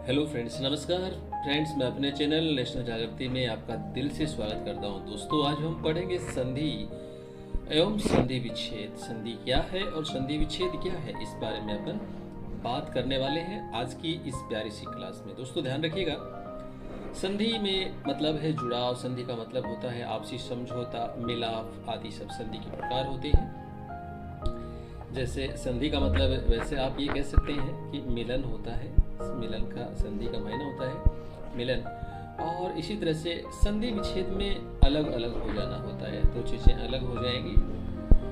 Hello friends, नमस्कार friends. मैं अपने चैनल नेशनल जागृति में आपका दिल से स्वागत करता हूं। दोस्तों, आज हम पढ़ेंगे संधि एवं संधि विच्छेद। संधि क्या है और संधि विच्छेद क्या है, इस बारे में अपन बात करने वाले हैं आज की इस प्यारी सी क्लास में। दोस्तों ध्यान रखिएगा, संधि में मतलब है जुड़ाव। संधि का मतलब होता है आपसी समझौता, मिलाप आदि सब संधि के प्रकार होते हैं। जैसे संधि का मतलब वैसे आप ये कह सकते हैं कि मिलन होता है, मिलन का संधि का मायना होता है मिलन। और इसी तरह से संधि विच्छेद में अलग अलग हो जाना होता है, दो चीज़ें अलग हो जाएंगी,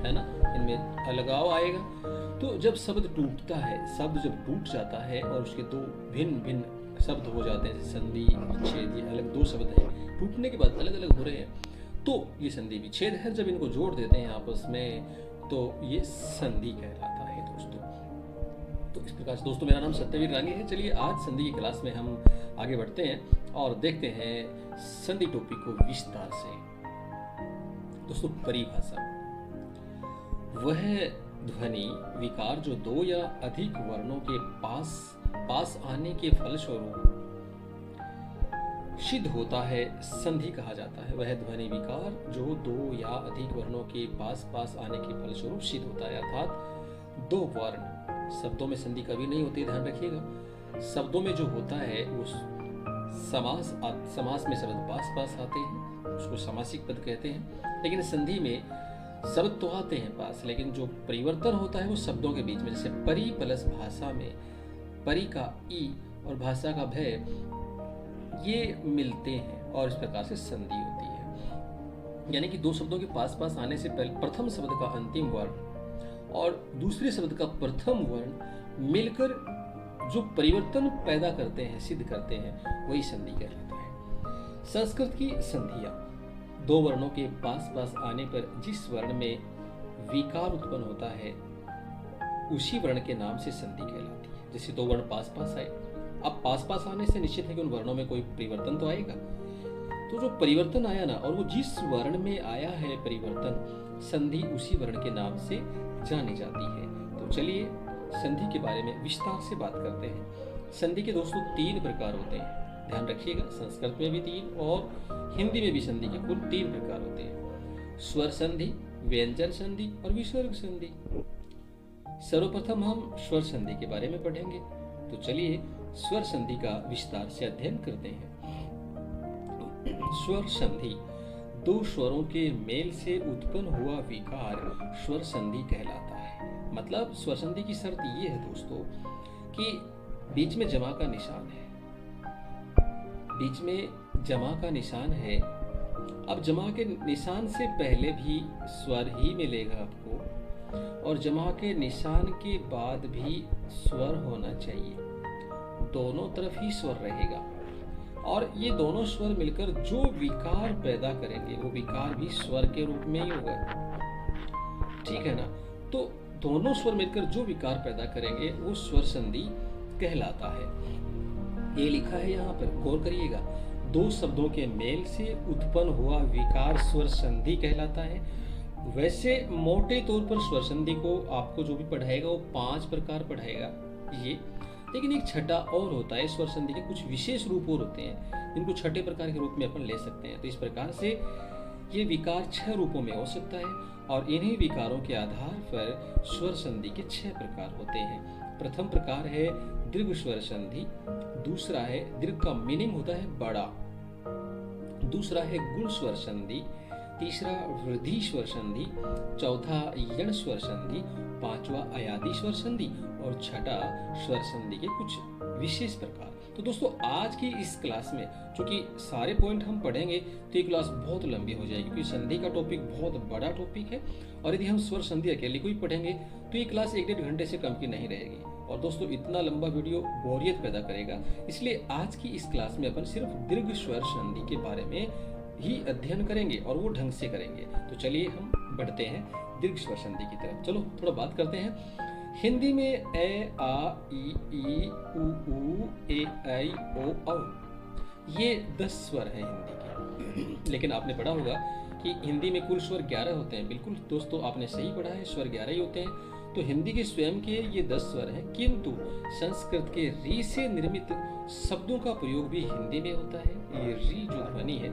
है ना, इनमें अलगाव आएगा। तो जब शब्द टूटता है, शब्द जब टूट जाता है और उसके दो भिन्न भिन्न शब्द हो जाते हैं, संधि विच्छेद, ये अलग दो शब्द हैं, टूटने के बाद अलग अलग हो रहे हैं, तो ये संधि विच्छेद है। जब इनको जोड़ देते हैं आपस में तो ये संधि कहलाता है दोस्तों। तो इस प्रकार से दोस्तों, मेरा नाम सत्यवीर रांगे है। चलिए आज संधि की क्लास में हम आगे बढ़ते हैं और देखते हैं संधि टॉपिक को विस्तार से। दोस्तों, परिभाषा वह ध्वनि विकार जो दो या अधिक वर्णों के पास आने के फलस्वरूप सिद्ध होता है, संधि कहा जाता है। वह ध्वनि विकार जो दो या अधिक वर्णों के पास आने के फलस्वरूप सिद्ध होता है, अर्थात दो वर्ण। शब्दों में संधि कभी नहीं होती, ध्यान रखिएगा। शब्दों में जो होता है वो समास में शब्द पास आते हैं, उसको समासिक पद कहते हैं। लेकिन संधि में शब्द तो आते हैं पास, लेकिन जो परिवर्तन होता है वो शब्दों के बीच में। जैसे परि प्लस भाषा में परि का ई और भाषा का भय, ये मिलते हैं और इस प्रकार से संधि होती है। यानी कि दो शब्दों के पास आने से पहले प्रथम शब्द का अंतिम वर्ण और दूसरे शब्द का प्रथम वर्ण मिलकर जो परिवर्तन पैदा करते हैं, सिद्ध करते हैं, वही संधि कहलाता है। संस्कृत की संधियां दो वर्णों के पास आने पर जिस वर्ण में विकार उत्पन्न होता है, उसी वर्ण के नाम से संधि कहलाती है। जैसे दो वर्ण पास आए, अब पास आने से निश्चित है कि उन वर्णों में कोई परिवर्तन तो आएगा। तो जो परिवर्तन आया ना, और वो जिस वर्ण में आया है परिवर्तन, संधि उसी वर्ण के नाम से जानी जाती है। तो चलिए संधि के बारे में विस्तार से बात करते हैं। संधि के दोस्तों तीन प्रकार होते हैं, ध्यान रखिएगा। संस्कृत में भी तीन और हिंदी में भी संधि के कुल तीन प्रकार होते हैं: स्वर संधि, व्यंजन संधि और विसर्ग संधि। सर्वप्रथम हम स्वर संधि के बारे में पढ़ेंगे। तो चलिए स्वर संधि का विस्तार से अध्ययन करते हैं। स्वर संधि दो स्वरों के मेल से उत्पन्न हुआ विकार स्वर संधि कहलाता है। मतलब स्वर संधि की शर्त ये है दोस्तों कि बीच में जमा का निशान है, बीच में जमा का निशान है। अब जमा के निशान से पहले भी स्वर ही मिलेगा आपको, और जमा के निशान के बाद भी स्वर होना चाहिए। दोनों तरफ ही स्वर रहेगा, और ये दोनों स्वर मिलकर जो विकार पैदा करेंगे वो विकार भी स्वर के रूप में ही होगा, ठीक है ना। तो दोनों स्वर मिलकर जो विकार पैदा करेंगे वो स्वर संधि कहलाता है। ये लिखा है यहाँ पर, गौर करिएगा। दो शब्दों के मेल से उत्पन्न हुआ विकार स्वर संधि कहलाता है। वैसे मोटे तौर पर स्वर संधि को आपको जो भी पढ़ाएगा वो 5 प्रकार पढ़ाएगा ये, लेकिन एक छठा और होता है। स्वर संधि के कुछ विशेष रूप और होते हैं, जिनको छठे प्रकार के रूप में अपन ले सकते हैं। तो इस प्रकार से ये विकार 6 रूपों में हो सकता है, और इन्हीं विकारों के आधार पर स्वर संधि के 6 प्रकार होते हैं। प्रथम प्रकार है दीर्घ स्वर संधि, दूसरा है दीर्घ का मीनिंग होता है बड़ा, दूसरा है गुण स्वर संधि, तीसरा वृद्धि स्वर संधि, चौथा यण स्वर संधि, पांचवा अयादि स्वर संधि और छठा स्वर संधि के कुछ विशेष प्रकार। तो दोस्तों आज की इस क्लास में चूंकि सारे पॉइंट हम पढ़ेंगे तो ये क्लास बहुत लंबी हो जाएगी, क्योंकि संधि का टॉपिक बहुत बड़ा टॉपिक है, और यदि हम स्वर संधि अकेले को ही पढ़ेंगे तो ये क्लास 1-1.5 घंटे से कम की नहीं रहेगी। और दोस्तों इतना लंबा वीडियो बोरियत पैदा करेगा, इसलिए आज की इस क्लास में अपन सिर्फ दीर्घ स्वर संधि के बारे में ही अध्ययन करेंगे, और वो ढंग से करेंगे। तो चलिए हम बढ़ते हैं दीर्घ स्वर संधि की तरफ। चलो थोड़ा बात करते हैं। हिंदी में ए, आ, ई, उ, ए, ऐ, ओ, औ, ये 10 स्वर हैं हिंदी के। लेकिन आपने पढ़ा होगा कि हिंदी में कुल स्वर 11 होते हैं। बिल्कुल दोस्तों, आपने सही पढ़ा है, स्वर 11 ही होते हैं। तो हिंदी के स्वयं के ये 10 स्वर हैं, किंतु संस्कृत के री से निर्मित शब्दों का प्रयोग भी हिंदी में होता है। ये री जो ध्वनि है,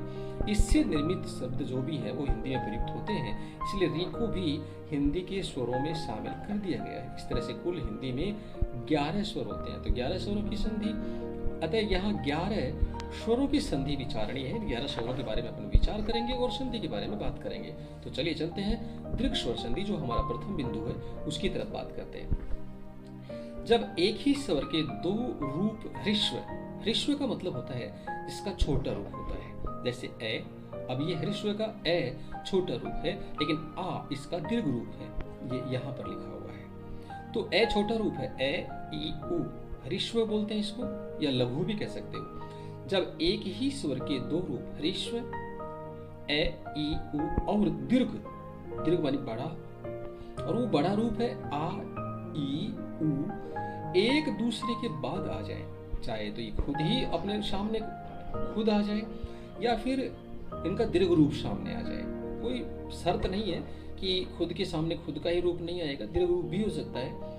इससे निर्मित शब्द जो भी है वो हिंदी में प्रयुक्त होते हैं, इसलिए री को भी हिंदी के स्वरों में शामिल कर दिया गया है। इस तरह से कुल हिंदी में 11 स्वर होते हैं। तो 11 स्वरों की संधि, अतः यहाँ 11 स्वरों की संधि विचारणी है। 11 स्वरों के बारे में अपन विचार करेंगे और संधि के बारे में बात करेंगे। तो चलिए चलते हैं दीर्घ स्वर संधि, जो हमारा प्रथम बिंदु है, उसकी तरफ बात करते हैं। जब एक ही स्वर के 2 रूप ह्रस्व, ह्रस्व का मतलब होता है जिसका छोटा रूप होता है, जैसे ए, अब ये ह्रस्व का ए छोटा रूप है, लेकिन आ इसका दीर्घ रूप है, ये यहाँ पर लिखा हुआ है। तो ए छोटा रूप है, ए ई उ, ह्रस्व बोलते हैं इसको, या लघु भी कह सकते हो। जब एक ही स्वर के 2 रूप ह्रस्व ए ई उ और दीर्घ, दीर्घ मानी बड़ा, और वो बड़ा रूप है आ ई उ, एक दूसरे के बाद आ जाए, चाहे तो ये खुद ही अपने सामने खुद आ जाए या फिर इनका दीर्घ रूप सामने आ जाए। कोई शर्त नहीं है कि खुद के सामने खुद का ही रूप नहीं आएगा, दीर्घ रूप भी हो सकता है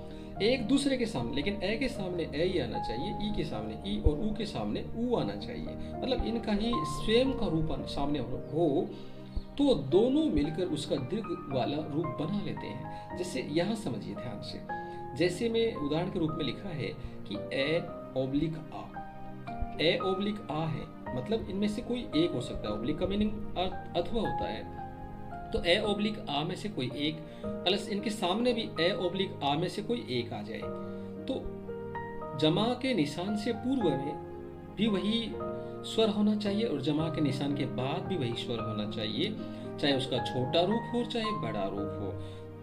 एक दूसरे के सामने, लेकिन ए के सामने ए ही आना चाहिए, ई के सामने ई और ऊ के सामने ऊ आना चाहिए, मतलब इनका ही स्वयं का रूप सामने हो, तो दोनों मिलकर उसका दीर्घ वाला रूप बना लेते हैं। जैसे यहाँ समझिए ध्यान से, जैसे में उदाहरण के रूप में लिखा है कि ए ओब्लिक आ, ए ओब्लिक आ है, मतलब इनमें से कोई एक हो सकता है। ओब्लिक का मीनिंग अथवा होता है, तो ए ओब्लिक आ में से कोई एक, प्लस इनके सामने भी ए ओब्लिक आ में से कोई एक आ जाए, तो जमा के निशान से पूर्व में भी वही स्वर होना चाहिए और जमा के निशान के बाद भी वही स्वर होना चाहिए, चाहे उसका छोटा रूप हो चाहे बड़ा रूप हो।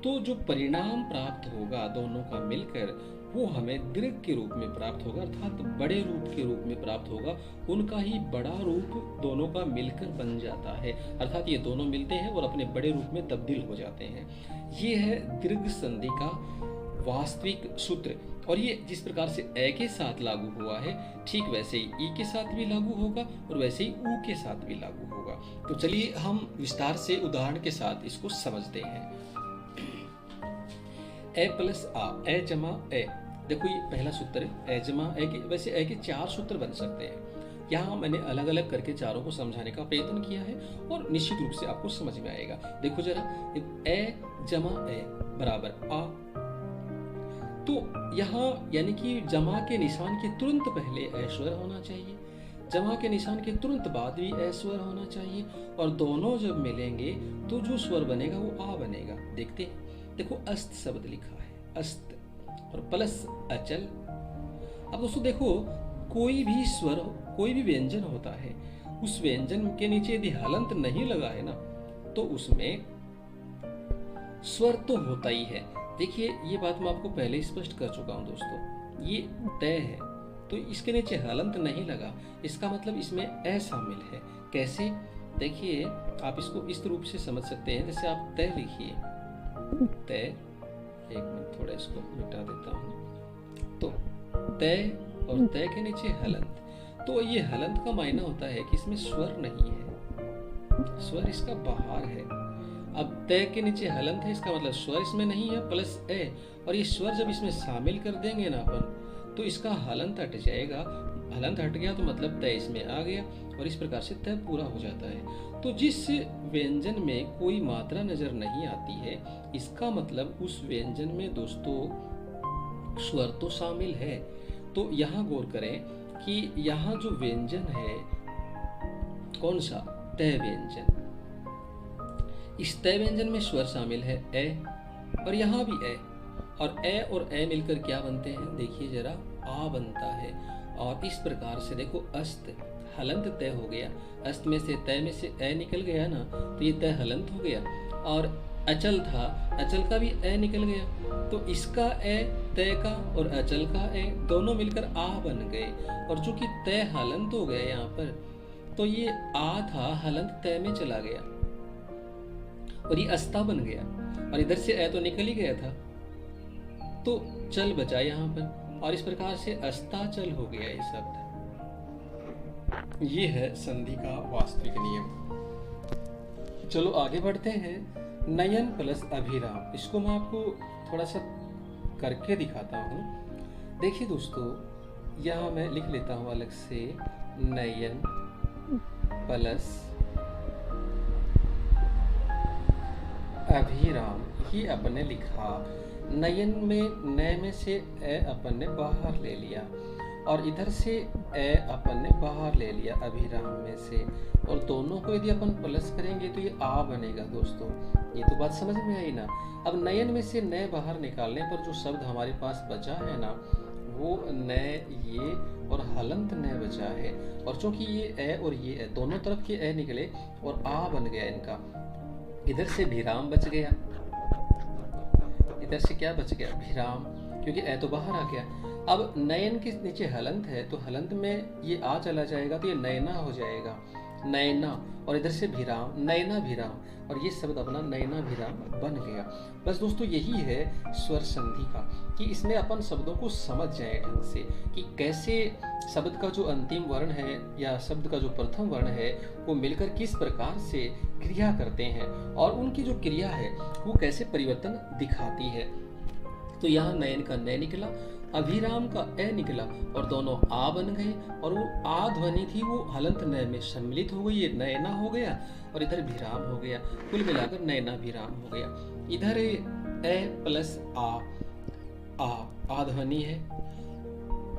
तो जो परिणाम प्राप्त होगा दोनों का मिलकर, वो हमें दीर्घ के रूप में प्राप्त होगा, अर्थात बड़े रूप के रूप में प्राप्त होगा। उनका ही बड़ा रूप दोनों का मिलकर बन जाता है, अर्थात ये दोनों मिलते हैं और अपने बड़े रूप में तब्दील हो जाते हैं। ये है दीर्घ संधि का वास्तविक सूत्र, और ये जिस प्रकार से ए के साथ लागू हुआ है, ठीक वैसे ही ई के साथ भी लागू होगा और वैसे ही ऊ के साथ भी लागू होगा। तो चलिए हम विस्तार से उदाहरण के साथ इसको समझते हैं। ए प्लस आ, ए जमा ए, देखो ये पहला सूत्र है, ए जमा ए के, वैसे ए के 4 सूत्र बन सकते हैं। यहाँ मैंने अलग अलग करके चारों को समझाने का प्रयत्न किया है और निश्चित रूप से आपको समझ में आएगा। देखो जरा, ए जमा ए बराबर आ, तो यहाँ यानी कि जमा के निशान के तुरंत पहले ए स्वर होना चाहिए, जमा के निशान के तुरंत बाद भी ए स्वर होना चाहिए, और दोनों जब मिलेंगे तो जो स्वर बनेगा वो आ बनेगा। देखते हैं, देखो अस्त शब्द लिखा है, अस्त और प्लस अचल। अब दोस्तों देखो, कोई भी स्वर, कोई भी व्यंजन होता है, उस व्यंजन के नीचे यदि हलंत नहीं लगा है ना, तो उसमें स्वर तो होता ही है। देखिए ये बात मैं आपको पहले ही स्पष्ट कर चुका हूं दोस्तों, ये तय है तो इसके नीचे हलंत नहीं लगा, इसका मतलब इसमें ए शामिल है। कैसे? देखिए आप इसको इस रूप से समझ सकते हैं, जैसे आप तय लिखिए, तय, एक मिनट थोड़ा इसको मिटा देता हूँ, तो तय और तय के नीचे हलंत, तो ये हलंत का मायना होता है कि इसमें स्वर नहीं है, स्वर इसका बाहर है। अब तय के नीचे हलंत है, इसका मतलब स्वर इसमें नहीं है, प्लस ए, और ये स्वर जब इसमें शामिल कर देंगे ना अपन, तो इसका हलंत हट जाएगा। हलंत हट गया तो मतलब तय इसमें आ गया, और इस प्रकार से तय पूरा हो जाता है। तो जिस व्यंजन में कोई मात्रा नजर नहीं आती है, इसका मतलब उस व्यंजन में दोस्तों स्वर तो शामिल है। तो यहाँ गौर करें कि यहाँ जो व्यंजन है कौन सा? तय व्यंजन। इस तय व्यंजन में स्वर शामिल है ए, और यहाँ भी ए, और ए मिलकर क्या बनते हैं? देखिए जरा, आ बनता है। और इस प्रकार से देखो, अस्त हलंत तय हो गया, अस्त में से तय में से ए निकल गया ना, तो ये तय हलंत हो गया। और अचल था, अचल का भी ए निकल गया, तो इसका ए, तय का और अचल का ए दोनों मिलकर आ बन गए। और चूंकि तय हलंत हो गया यहाँ पर, तो ये आ था हलंत तय में चला गया और ये अस्ता बन गया, और इधर से ए तो निकल ही गया था, तो चल बचा यहाँ पर, और इस प्रकार से अस्ताचल हो गया ये शब्द। ये है संधि का वास्तविक नियम। चलो आगे बढ़ते हैं। नयन प्लस अभिराम, इसको मैं आपको थोड़ा सा करके दिखाता हूँ। देखिए दोस्तों, यहाँ मैं लिख लेता हूँ अलग से नयन प्लस अभिराम। ये अपन ने लिखा। नयन में नए में से ए अपन ने बाहर ले लिया और इधर से ए अपन ने बाहर ले लिया अभिराम में से, और दोनों को यदि अपन प्लस करेंगे तो ये आ बनेगा दोस्तों। ये तो बात समझ में आई ना। अब नयन में से नए बाहर निकालने पर जो शब्द हमारे पास बचा है ना, वो नए ये और हलंत नए बचा है। और चूंकि ये ए और ये ए दोनों तरफ के ए निकले और आ बन गया इनका। इधर से भिराम बच गया, इधर से क्या बच गया, भिराम, क्योंकि ए तो बाहर आ गया। अब नयन के नीचे हलंत है तो हलंत में ये आ चला जाएगा तो ये नयना हो जाएगा, नयना। और इधर से भिराम, नयना भिराम, और ये शब्द अपना नयना भिराम बन गया। बस दोस्तों यही है स्वर संधि का, कि इसमें अपन शब्दों को समझ जाए ढंग से कि कैसे शब्द का जो अंतिम वर्ण है या शब्द का जो प्रथम वर्ण है वो मिलकर किस प्रकार से क्रिया करते हैं और उनकी जो क्रिया है वो कैसे परिवर्तन दिखाती है। तो यहाँ नयन का नय निकला, अभिराम का ए निकला और दोनों आ बन गए, और वो आ ध्वनि थी वो हलंत नय में सम्मिलित हो गई, ये नयना हो गया और इधर भिराम हो गया। कुल मिलाकर नयना भिराम हो गया। इधर ए प्लस आ ध्वनि है।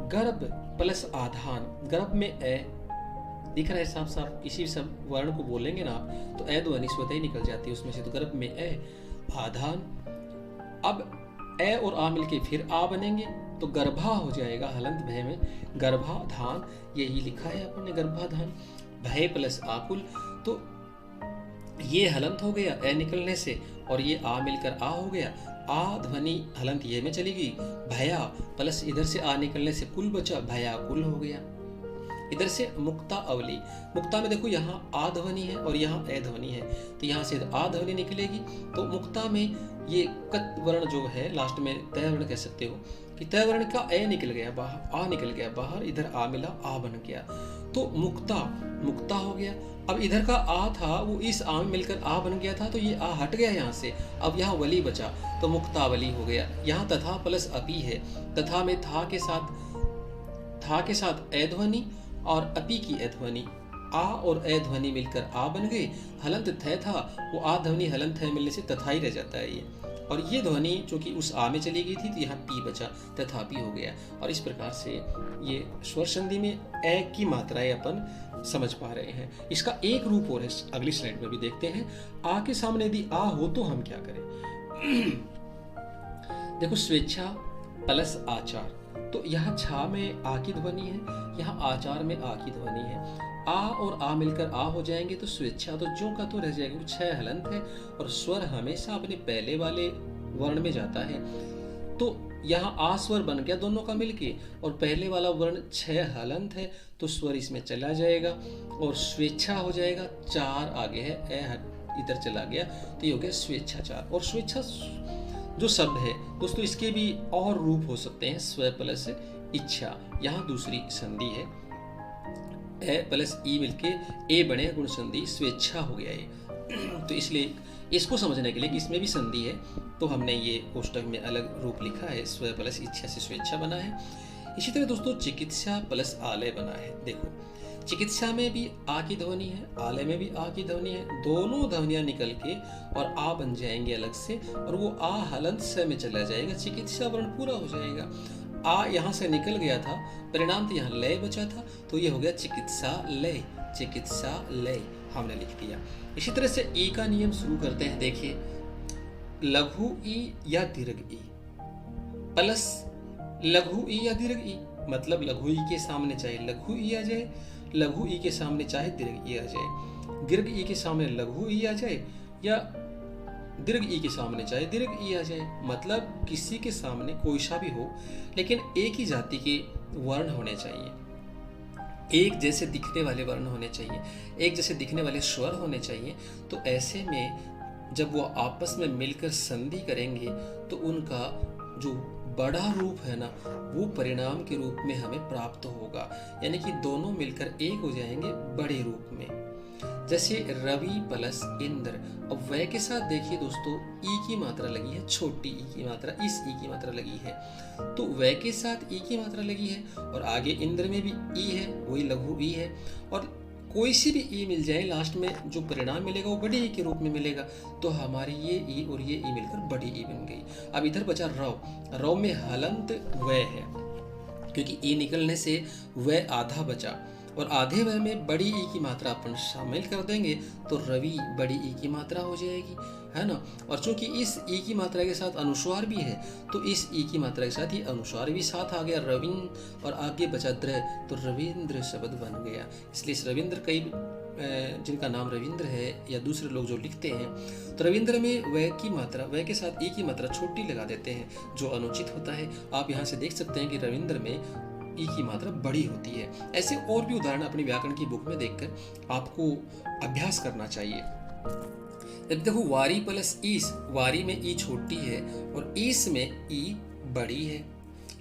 गर्भ प्लस आधान, गर्भ में ए दिख रहा है साफ साफ, किसी सब वर्ण को बोलेंगे ना आप तो ए ध्वनि स्वतः ही निकल जाती है उसमें से, तो गर्भ में ए आधान। अब ए और आ मिलके फिर आ बनेंगे तो गर्भा हो जाएगा हलंत भय में, गर्भाधान। यही लिखा है अपन ने, गर्भाधान। भय प्लस आकुल, तो ये हलंत हो गया ए निकलने से और ये आ मिलकर आ हो गया। आ ध्वनि हलंत ये में चली गई, भया प्लस इधर से आ निकलने से कुल बचा, भया कुल हो गया। इधर से मुक्ता अवली, मुक्ता में देखो यहाँ आ ध्वनि है और यहाँ ए ध्वनि है, तो यहाँ से आ ध्वनि निकलेगी। तो मुक्ता में ये कत वर्ण जो है लास्ट में तय वर्ण कह सकते हो कि तय वर्ण का ए निकल गया बाहर, आ निकल गया बाहर, इधर आ मिला आ बन गया, तो मुक्ता मुक्ता हो गया। अब इधर का आ था वो इस आ में मिलकर आ बन गया था, तो ये आ हट गया यहाँ से, अब यहाँ वली बचा तो मुक्तावली हो गया। यहाँ तथा प्लस अपी है, तथा में था के साथ ए ध्वनि और अपी की ए ध्वनि, आ और ए ध्वनि मिलकर आ बन गई। हलंत थ था वो आ ध्वनि हलंत थ मिलने से तथा ही रह जाता है ये, और ये ध्वनि चूंकि उस आ में चली गई थी तो यहाँ पी बचा, तथापि हो गया। और इस प्रकार से ये स्वर संधि में ए की मात्राएं अपन समझ पा रहे हैं। इसका एक रूप और है, अगली स्लाइड में भी देखते हैं। आ के सामने यदि आ हो तो हम क्या करें। देखो स्वेच्छा प्लस आचार, तो यहाँ छा में आ की ध्वनि है, यहाँ आचार में आ की ध्वनि है। आ और आ मिलकर आ हो जाएंगे तो स्वेच्छा तो जो का तो रह जाएगा, वो छह हलंत है और स्वर हमेशा अपने पहले वाले वर्ण में जाता है। तो यहाँ आ स्वर बन गया दोनों का मिलके, और पहले वाला वर्ण छह हलंत है तो स्वर इसमें चला जाएगा और स्वेच्छा हो जाएगा। चार आगे है, ए इधर चला गया तो ये हो गया स्वेच्छाचार। और स्वेच्छा जो शब्द है दोस्तों इसके भी और रूप हो सकते हैं, स्व प्लस इच्छा, यहाँ दूसरी संधि है, ए प्लस ई मिलके ए बने गुण संधि, स्वेच्छा हो गया ये। तो इसलिए इसको समझने के लिए कि इसमें भी संधि है तो हमने ये कोष्टक में अलग रूप लिखा है, स्व प्लस इच्छा से स्वेच्छा बना है। इसी तरह दोस्तों चिकित्सा प्लस आलय बना है। देखो चिकित्सा में भी आ की ध्वनि है, आलय में भी आ की ध्वनि है, दोनों ध्वनियां निकल के और आ बन जाएंगे अलग से, और वो आ हलंत स में चला जाएगा, चिकित्सा वर्ण पूरा हो जाएगा। आ यहाँ से निकल गया था, परिणाम तो यहाँ लय बचा था, तो ये हो गया चिकित्सा लय, चिकित्सा लय हमने लिख दिया। इसी तरह से ई का नियम शुरू करते हैं। देखिए लघु ई या दीर्घ ई प्लस लघु ई या दीर्घ ई, मतलब लघु ई के सामने चाहे लघु ई आ जाए, लघु ई के सामने चाहे दीर्घ ई आ जाए, दीर्घ ई के सामने लघु ई आ जाए, या दीर्घ ई के सामने चाहे दीर्घ ई आ जाए। मतलब किसी के सामने कोई सा भी हो लेकिन एक ही जाति के वर्ण होने चाहिए, एक जैसे दिखने वाले वर्ण होने चाहिए, एक जैसे दिखने वाले स्वर होने चाहिए। तो ऐसे में जब वो आपस में मिलकर संधि करेंगे तो उनका जो बड़ा रूप है ना वो परिणाम के रूप में हमें प्राप्त होगा, यानी कि दोनों मिलकर एक हो जाएंगे बड़े रूप में। जैसे रवि प्लस इंद्र। अब वह के साथ देखिए दोस्तों ई की मात्रा लगी है, छोटी ई की मात्रा, इस ई की मात्रा लगी है, तो वह के साथ ई की मात्रा लगी है, और आगे इंद्र में भी ई है, वही लघु ई है, और कोई सी भी ई मिल जाए लास्ट में जो परिणाम मिलेगा वो बड़ी ई के रूप में मिलेगा, तो हमारी ये ई और ये ई मिलकर बड़ी ई बन गई। अब इधर बचा रव। रव में हलंत वह है, क्योंकि ई निकलने से वह आधा बचा, और आधे वह में बड़ी ई की मात्रा अपन शामिल कर देंगे तो रवि बड़ी ई की मात्रा हो जाएगी, है ना। और चूंकि इस ई की मात्रा के साथ अनुस्वार भी है तो इस ई की मात्रा के साथ ही अनुस्वार भी साथ आ गया, रविंद्र, और आगे बचा द्र, तो रविंद्र शब्द बन गया। इसलिए इस रविंद्र कई जिनका नाम रविंद्र है या दूसरे लोग जो लिखते हैं तो रविंद्र में वह की मात्रा, वह के साथ ई की मात्रा छोटी लगा देते हैं जो अनुचित होता है। आप यहाँ से देख सकते हैं कि रविंद्र में ई की मात्रा बड़ी होती है। ऐसे और भी उदाहरण अपनी व्याकरण की बुक में देखकर आपको अभ्यास करना चाहिए। जब देखो वारी प्लस ईस, वारी में ई छोटी है और ईस में ई बड़ी है,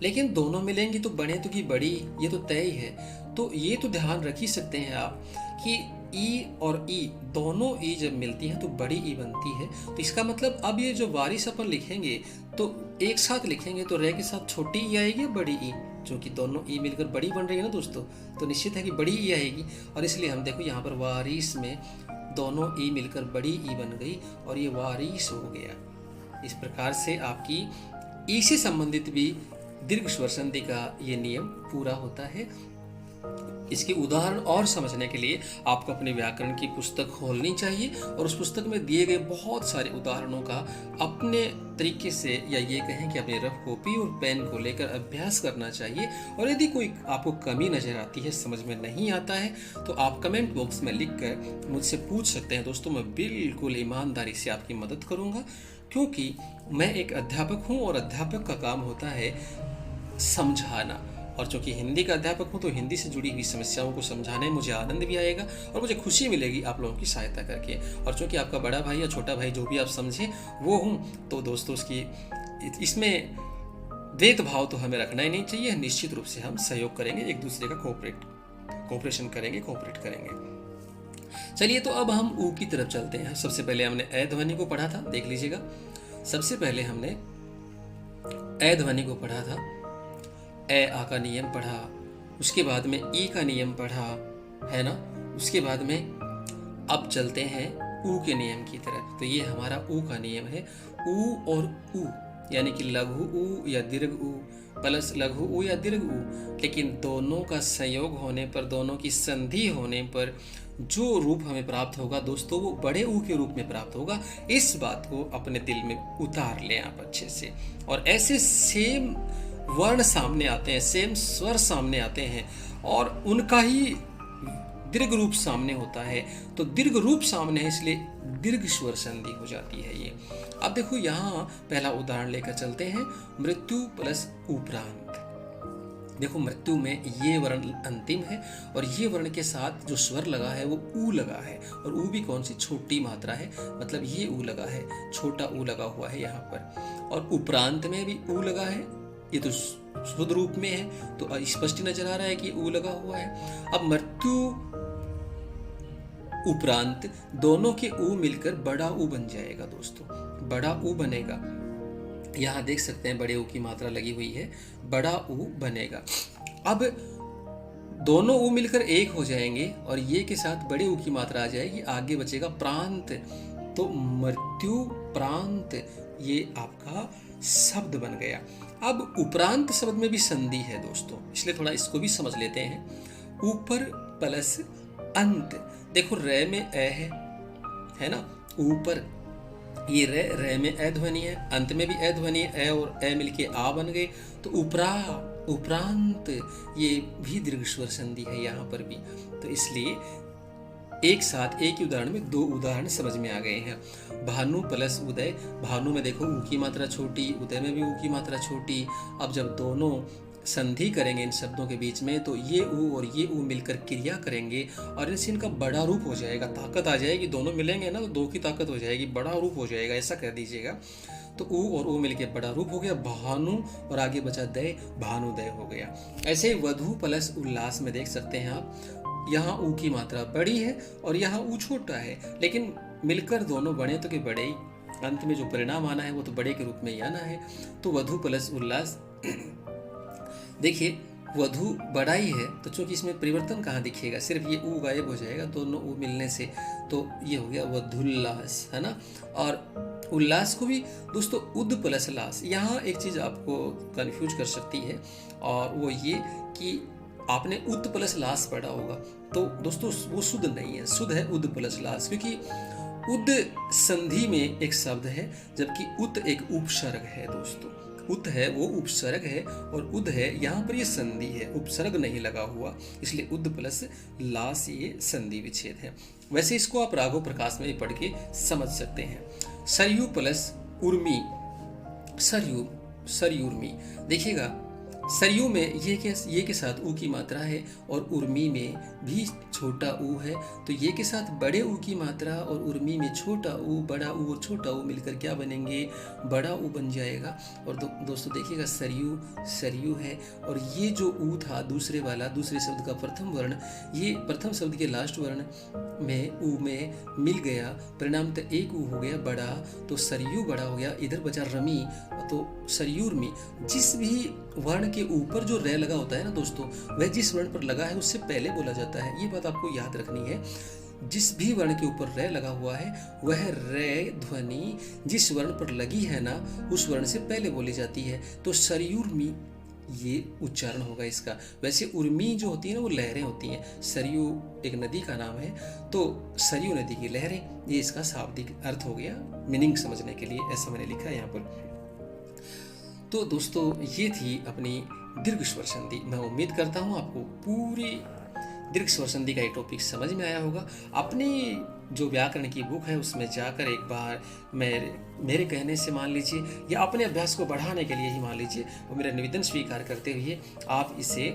लेकिन दोनों मिलेंगी तो बने तो की बड़ी, ये तो तय ही है। तो ये तो ध्यान रख ही सकते हैं आप कि ई और ई दोनों ई जब मिलती हैं तो बड़ी ई बनती है। तो इसका मतलब अब ये जो वारिस अपन लिखेंगे तो एक साथ लिखेंगे तो रे के साथ छोटी ई आएगी, बड़ी ई, क्योंकि दोनों ई मिलकर बड़ी बन रही है ना दोस्तों, तो निश्चित है कि बड़ी ई आएगी। और इसलिए हम देखो यहाँ पर वारिस में दोनों ई मिलकर बड़ी ई बन गई और ये वारिस हो गया। इस प्रकार से आपकी ई से संबंधित भी दीर्घ स्वर संधि का ये नियम पूरा होता है। इसके उदाहरण और समझने के लिए आपको अपने व्याकरण की पुस्तक खोलनी चाहिए और उस पुस्तक में दिए गए बहुत सारे उदाहरणों का अपने तरीके से, या ये कहें कि अपनी रफ कॉपी और पेन को लेकर अभ्यास करना चाहिए। और यदि कोई आपको कमी नजर आती है, समझ में नहीं आता है, तो आप कमेंट बॉक्स में लिखकर मुझसे पूछ सकते हैं। दोस्तों, मैं बिल्कुल ईमानदारी से आपकी मदद करूंगा, क्योंकि मैं एक अध्यापक हूं और अध्यापक का काम होता है समझाना। और चूंकि हिंदी का अध्यापक हूँ तो हिंदी से जुड़ी हुई समस्याओं को समझाने में मुझे आनंद भी आएगा और मुझे खुशी मिलेगी आप लोगों की सहायता करके। और चूंकि आपका बड़ा भाई या छोटा भाई जो भी आप समझें वो हूँ, तो दोस्तों उसकी इसमें भेदभाव तो हमें रखना ही नहीं चाहिए। निश्चित रूप से हम सहयोग करेंगे, एक दूसरे का कोऑपरेशन करेंगे, कोऑपरेट करेंगे। चलिए, तो अब हम ऊ की तरफ चलते हैं। सबसे पहले हमने ए ध्वनि को पढ़ा था, देख लीजिएगा। सबसे पहले हमने ए ध्वनि को पढ़ा था, ए आ का नियम पढ़ा, उसके बाद में ई का नियम पढ़ा, है ना। उसके बाद में अब चलते हैं ऊ के नियम की तरफ। तो ये हमारा ऊ का नियम है। ऊ और ऊ यानी कि लघु ऊ या दीर्घ ऊ प्लस लघु ऊ या दीर्घ ऊ, लेकिन दोनों का संयोग होने पर, दोनों की संधि होने पर जो रूप हमें प्राप्त होगा दोस्तों, वो बड़े ऊ के रूप में प्राप्त होगा। इस बात को अपने दिल में उतार लें आप अच्छे से। और ऐसे सेम वर्ण सामने आते हैं, सेम स्वर सामने आते हैं और उनका ही दीर्घ रूप सामने होता है। तो दीर्घ रूप सामने है, इसलिए दीर्घ स्वर संधि हो जाती है ये। अब देखो यहाँ पहला उदाहरण लेकर चलते हैं, मृत्यु प्लस उपरांत। देखो, मृत्यु में ये वर्ण अंतिम है और ये वर्ण के साथ जो स्वर लगा है वो ऊ लगा है, और ऊ भी कौन सी छोटी मात्रा है, मतलब ये ऊ लगा है, छोटा ऊ लगा हुआ है यहाँ पर। और उपरांत में भी ऊ लगा है, ये तो शुद्ध रूप में है तो स्पष्ट नजर आ रहा है कि ऊ लगा हुआ है। अब मृत्यु उपरांत दोनों के ऊ मिलकर बड़ा ऊ बन जाएगा दोस्तों, बड़ा ऊ बनेगा। यहाँ देख सकते हैं बड़े ऊ की मात्रा लगी हुई है, बड़ा ऊ बनेगा। अब दोनों ऊ मिलकर एक हो जाएंगे और ये के साथ बड़े ऊ की मात्रा आ जाएगी, आगे बचेगा प्रांत। तो मृत्यु प्रांत ये आपका शब्द बन गया। अब उपरांत शब्द में भी संधि है दोस्तों, इसलिए थोड़ा इसको भी समझ लेते हैं। ऊपर प्लस अंत, देखो रे में ए है ना, ऊपर ये रे में ए ध्वनि है, अंत में भी ए ध्वनि है, ए और ए मिलके आ बन गए, तो उपरांत ये भी दीर्घ स्वर संधि है यहाँ पर भी। तो इसलिए एक साथ एक ही उदाहरण में दो उदाहरण समझ में आ गए हैं। भानु प्लस उदय, भानु में देखो ऊ की मात्रा छोटी, उदय में भी ऊ की मात्रा छोटी। अब जब दोनों संधि करेंगे इन शब्दों के बीच में तो ये ऊ और ये ऊ मिलकर क्रिया करेंगे और इनसे इनका बड़ा रूप हो जाएगा, ताकत आ जाएगी। दोनों मिलेंगे ना तो दो की ताकत हो जाएगी, बड़ा रूप हो जाएगा, ऐसा कह दीजिएगा। तो ऊ और ऊ मिलके बड़ा रूप हो गया भानु, और आगे बचा दय, भानुदय हो गया। ऐसे ही वधु प्लस उल्लास में देख सकते हैं आप, यहाँ ऊ की मात्रा बड़ी है और यहाँ ऊ छोटा है, लेकिन मिलकर दोनों बड़े तो के बड़े ही, अंत में जो परिणाम आना है वो तो बड़े के रूप में ही आना है। तो वधु प्लस उल्लास, देखिए वधु बड़ा ही है तो चूंकि इसमें परिवर्तन कहाँ दिखेगा, सिर्फ ये ऊ गायब हो जाएगा दोनों ऊ मिलने से, तो ये हो गया वधुल्लास, है ना। और उल्लास को भी दोस्तों उद प्लस लास, यहाँ एक चीज़ आपको कंफ्यूज कर सकती है और वो ये कि आपने उद प्लस लास पढ़ा होगा, तो दोस्तों वो शुद्ध नहीं है, शुद्ध है उद प्लस लास, क्योंकि उद संधि में एक शब्द है जबकि उत एक उपसर्ग है दोस्तों। उत है वो उपसर्ग है और उद है यहाँ पर ये संधि है, उपसर्ग नहीं लगा हुआ, इसलिए उद प्लस लास ये संधि विच्छेद है। वैसे इसको आप राघव प्रकाश में भी पढ़ के समझ सकते हैं। सरयू प्लस उर्मी, सरयू सरयूर्मी, देखिएगा सरयू में ये के साथ ऊ की मात्रा है और उर्मी में भी छोटा ऊ है, तो ये के साथ बड़े ऊ की मात्रा और उर्मी में छोटा ऊ, बड़ा ऊ और छोटा ऊ मिलकर क्या बनेंगे, बड़ा ऊ बन जाएगा। और दोस्तों देखिएगा सरयू सरयू है और ये जो ऊ था दूसरे वाला, दूसरे शब्द का प्रथम वर्ण, ये प्रथम शब्द के लास्ट वर्ण में ऊ में मिल गया, परिणाम तो एक ऊ हो गया बड़ा, तो सरयू बड़ा हो गया, इधर बचा रमी तो सरयूर्मी। जिस भी वर्ण के ऊपर जो रे लगा होता है ना दोस्तों, वह जिस वर्ण पर लगा है उससे पहले बोला जाता है, ये बात आपको याद रखनी है। जिस भी वर्ण के ऊपर रे लगा हुआ है वह रे ध्वनि जिस वर्ण पर लगी है ना उस वर्ण से पहले बोली जाती है, तो सरयूर्मी ये उच्चारण होगा इसका। वैसे उर्मी जो होती है ना वो लहरें होती हैं, सरयू एक नदी का नाम है, तो सरयू नदी की लहरें, ये इसका शाब्दिक अर्थ हो गया, मीनिंग समझने के लिए ऐसा मैंने लिखा है यहाँ पर। तो दोस्तों ये थी अपनी दीर्घ स्वर संधि। मैं उम्मीद करता हूँ आपको पूरी दीर्घ स्वर संधि का ये टॉपिक समझ में आया होगा। अपनी जो व्याकरण की बुक है उसमें जाकर एक बार मेरे कहने से मान लीजिए या अपने अभ्यास को बढ़ाने के लिए ही मान लीजिए, और मेरा निवेदन स्वीकार करते हुए आप इसे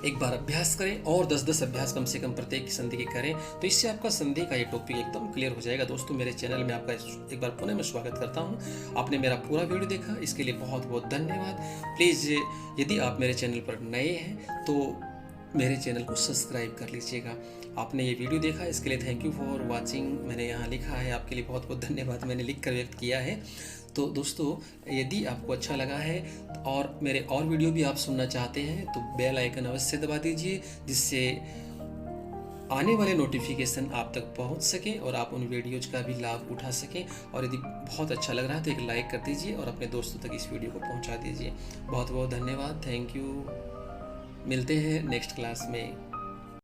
एक बार अभ्यास करें और 10-10 अभ्यास कम से कम प्रत्येक संधि के करें, तो इससे आपका संधि का ये टॉपिक एकदम क्लियर हो जाएगा। दोस्तों मेरे चैनल में आपका एक बार पुनः मैं स्वागत करता हूं। आपने मेरा पूरा वीडियो देखा, इसके लिए बहुत बहुत धन्यवाद। प्लीज़ यदि आप मेरे चैनल पर नए हैं तो मेरे चैनल को सब्सक्राइब कर लीजिएगा। आपने ये वीडियो देखा इसके लिए थैंक यू फॉर वॉचिंग, मैंने यहाँ लिखा है, आपके लिए बहुत बहुत धन्यवाद मैंने लिख कर व्यक्त किया है। तो दोस्तों यदि आपको अच्छा लगा है और मेरे और वीडियो भी आप सुनना चाहते हैं तो बेल आइकन अवश्य दबा दीजिए, जिससे आने वाले नोटिफिकेशन आप तक पहुंच सकें और आप उन वीडियोज का भी लाभ उठा सकें। और यदि बहुत अच्छा लग रहा है तो एक लाइक कर दीजिए और अपने दोस्तों तक इस वीडियो को पहुंचा दीजिए। बहुत बहुत धन्यवाद, थैंक यू। मिलते हैं नेक्स्ट क्लास में।